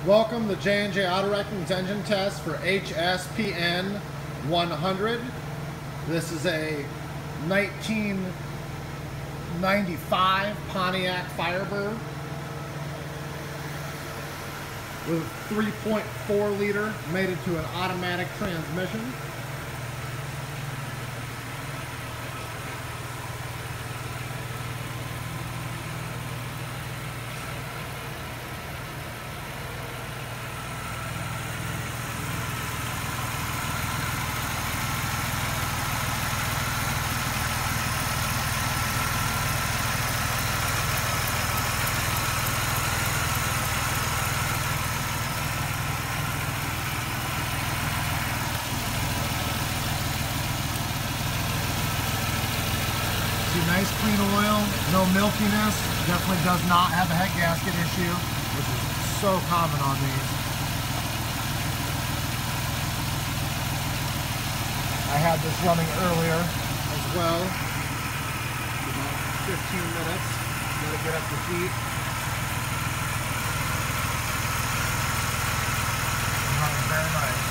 Welcome to J&J Auto Wrecking's engine test for HSPN100. This is a 1995 Pontiac Firebird with a 3.4 liter mated to an automatic transmission. Nice clean oil, no milkiness, definitely does not have a head gasket issue, which is so common on these. I had this running earlier as well, about 15 minutes, let it get up to heat. Running very nice.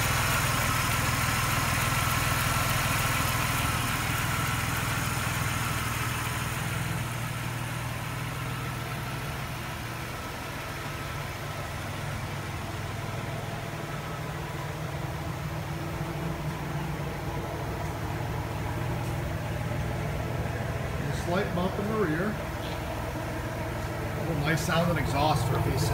Slight bump in the rear. A nice sounding exhaust for a V6.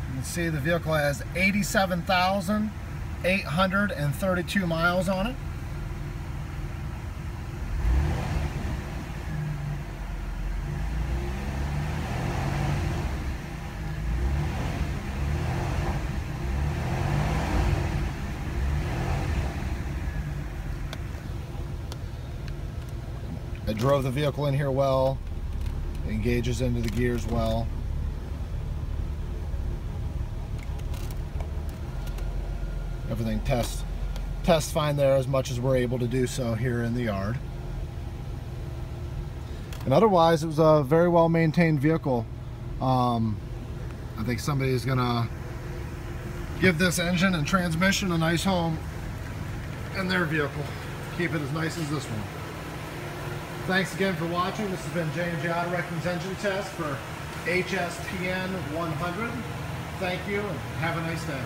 You can see the vehicle has 87,832 miles on it. I drove the vehicle in here well, it engages into the gears well. Everything tests fine there as much as we're able to do so here in the yard. And otherwise it was a very well maintained vehicle. I think somebody is gonna give this engine and transmission a nice home in their vehicle. Keep it as nice as this one. Thanks again for watching. This has been J&J Auto Wrecking's engine test for HSPN100. Thank you and have a nice day.